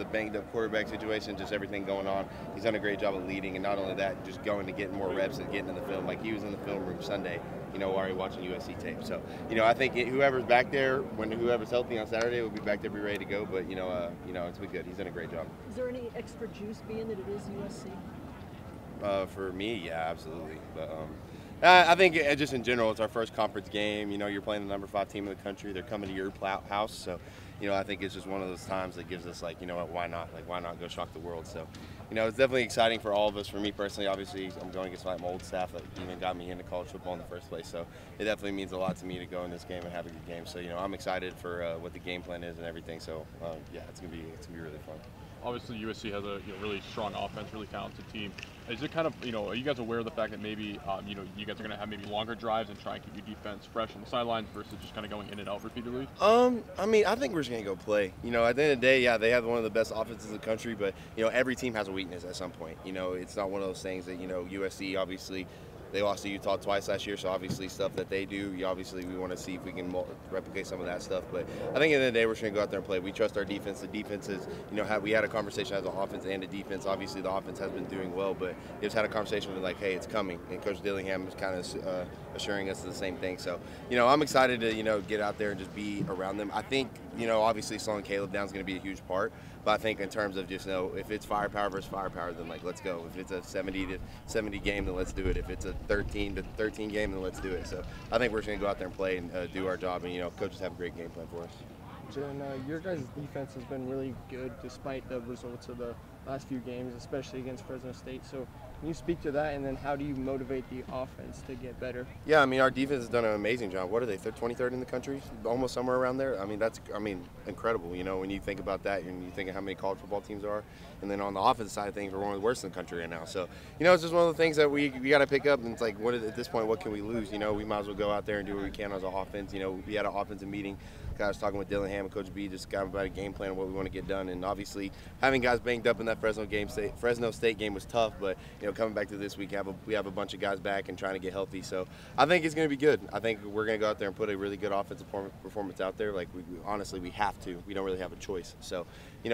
the banged up quarterback situation, just everything going on. He's done a great job of leading, and not only that, just going to getting more reps and getting in the film. Like he was in the film room Sunday, already watching USC tape. So, I think whoever's back there, when whoever's healthy on Saturday, will be back there, be ready to go. But it's been good. He's done a great job. Is there any extra juice being that it is USC? For me, yeah, absolutely. But I think just in general, it's our first conference game. You're playing the number 5 team in the country. They're coming to your house, so I think it's just one of those times that gives us like, what, why not? Like, why not go shock the world? So, it's definitely exciting for all of us. For me personally, obviously, I'm going against my old staff that even got me into college football in the first place. So it definitely means a lot to me to go in this game and have a good game. So, I'm excited for what the game plan is and everything. So, yeah, it's gonna be really fun. Obviously, USC has a really strong offense, really talented team. Is it kind of, are you guys aware of the fact that maybe, you guys are going to have maybe longer drives and try and keep your defense fresh on the sidelines versus just kind of going in and out repeatedly? I think we're just going to go play. At the end of the day, yeah, they have one of the best offenses in the country, but, every team has a weakness at some point. It's not one of those things that, USC obviously, they lost to Utah twice last year, so obviously stuff that they do, we want to see if we can replicate some of that stuff. But I think at the end of the day, we're just going to go out there and play. We trust our defense. The defense is, we had a conversation as an offense and a defense. Obviously, the offense has been doing well, but just had a conversation with like, hey, it's coming. And Coach Dillingham is kind of assuring us of the same thing. So, I'm excited to, get out there and just be around them. I think, obviously slowing Caleb down is going to be a huge part. But I think in terms of just, if it's firepower versus firepower, then, like, let's go. If it's a 70-70 game, then let's do it. If it's a 13-13 game, then let's do it. So I think we're just going to go out there and play and do our job. And, coaches have a great game plan for us. Jen, your guys' defense has been really good despite the results of the last few games, especially against Fresno State. So can you speak to that, and then how do you motivate the offense to get better? Yeah, our defense has done an amazing job. What are they, 23rd in the country? Almost somewhere around there. That's incredible, when you think about that and you think of how many college football teams there are. And then on the offensive side of things, we're one of the worst in the country right now. So, it's just one of the things that we got to pick up. And it's like, at this point, what can we lose? We might as well go out there and do what we can as an offense. We had an offensive meeting. I was talking with Dillingham and Coach B, just got about a game plan of what we want to get done. And obviously, having guys banged up in that Fresno State game was tough. But coming back to this week, we have a bunch of guys back and trying to get healthy. So I think it's going to be good. I think we're going to go out there and put a really good offensive performance out there. Like honestly, we have to. We don't really have a choice. So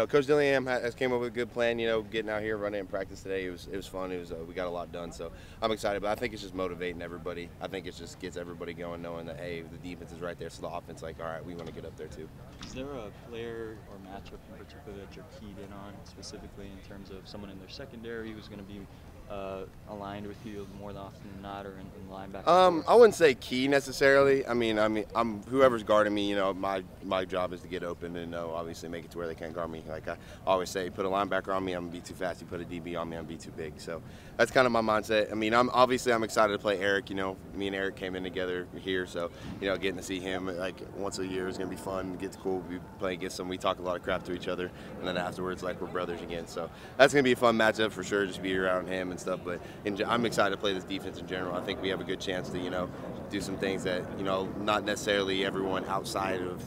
Coach Dillingham has came up with a good plan. Getting out here, running in practice today, it was fun. We got a lot done. So I'm excited. But I think it's just motivating everybody. I think it just gets everybody going, knowing that hey, the defense is right there. So the offense, like, all right, we want to get up there too. Is there a player or matchup in particular that you're keyed in on, specifically in terms of someone in their secondary who's going to be aligned with you more often than not, or in linebacker? I wouldn't say key necessarily. I'm whoever's guarding me. My job is to get open and obviously make it to where they can't guard me. Like I always say, put a linebacker on me, I'm gonna be too fast. You put a DB on me, I'm gonna be too big. So that's kind of my mindset. I'm excited to play Eric. Me and Eric came in together here, so getting to see him like once a year is gonna be fun. It's cool. We play against him. We talk a lot of crap to each other, and then afterwards, like we're brothers again. So that's gonna be a fun matchup for sure. Just be around him and stuff. But I'm excited to play this defense in general. I think we have a good chance to do some things that not necessarily everyone outside of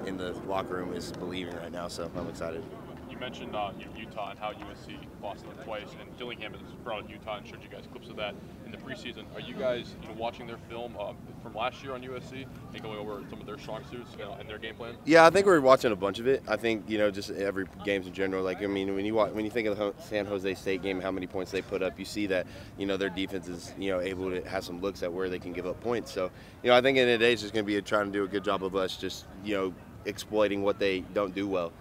in the locker room is believing right now. So I'm excited. You mentioned Utah and how USC lost them twice, and Dillingham has brought up Utah and showed you guys clips of that in the preseason. Are you guys watching their film from last year on USC and going over some of their strong suits and their game plan? Yeah, I think we're watching a bunch of it. I think just every games in general. Like when you think of the San Jose State game, how many points they put up, you see that their defense is able to have some looks at where they can give up points. So I think in the day it's just going to be trying to do a good job of us just exploiting what they don't do well.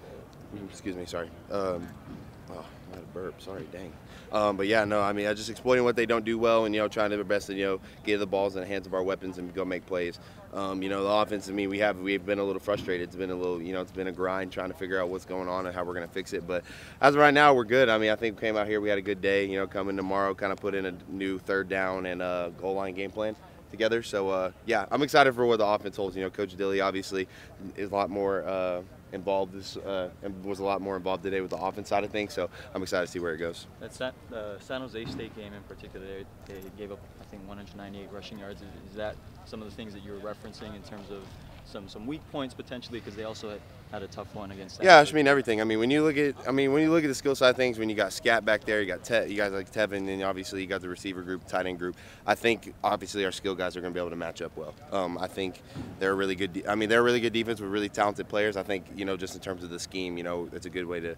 Excuse me, sorry. I had a burp. Sorry, dang. But yeah, no, just exploiting what they don't do well and trying their best to get the balls in the hands of our weapons and go make plays. The offense. We've been a little frustrated. It's been a little, it's been a grind trying to figure out what's going on and how we're going to fix it. But as of right now, we're good. I think we came out here, we had a good day. Coming tomorrow, kind of put in a new third down and goal line game plan together. So yeah, I'm excited for what the offense holds. Coach Dilly obviously is a lot more involved and was a lot more involved today with the offense side of things. So I'm excited to see where it goes. That's San Jose State game in particular. They gave up, I think, 198 rushing yards. Is that some of the things that you were referencing in terms of some weak points potentially, because they also had a tough one against. Yeah, I mean everything. I mean when you look at the skill side of things, when you got Scat back there, you got you guys like Tevin, and obviously you got the receiver group, tight end group. I think obviously our skill guys are going to be able to match up well. I think they're a really good. They're a really good defense with really talented players. I think just in terms of the scheme, it's a good way to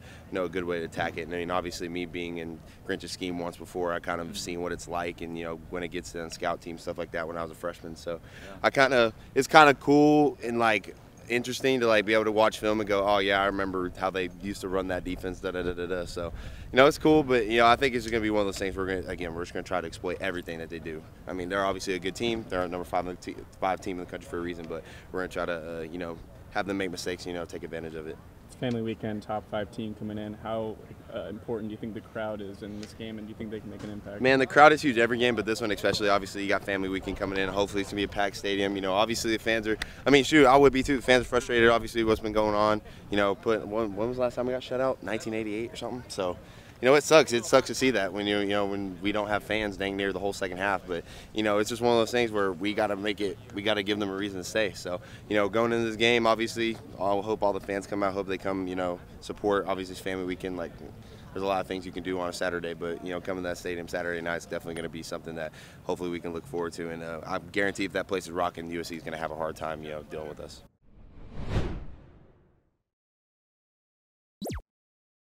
attack it. And I mean obviously me being in Grinch's scheme once before, I kind of seen what it's like, and when it gets to scout team stuff like that when I was a freshman. So yeah. It's kind of cool and like interesting to be able to watch film and go, oh yeah, I remember how they used to run that defense. So it's cool, but I think it's going to be one of those things we're just going to try to exploit everything that they do. I mean, they're obviously a good team. They're a number 5 team in the country for a reason, but we're going to try to have them make mistakes, take advantage of it. It's family weekend, top 5 team coming in. How important do you think the crowd is in this game, and do you think they can make an impact? Man, the crowd is huge every game, but this one especially. Obviously, you got family weekend coming in. Hopefully, it's going to be a packed stadium. Obviously the fans are. I mean, shoot, I would be too. The fans are frustrated. Obviously, what's been going on. When was the last time we got shut out? 1988 or something. So. It sucks. It sucks to see that when when we don't have fans dang near the whole second half. But it's just one of those things where we got to make it. We got to give them a reason to stay. So going into this game, obviously, I hope all the fans come out. Hope they come. Support. Obviously, it's family weekend. There's a lot of things you can do on a Saturday, but coming to that stadium Saturday night is definitely going to be something that hopefully we can look forward to. And I guarantee if that place is rocking, USC is going to have a hard time dealing with us.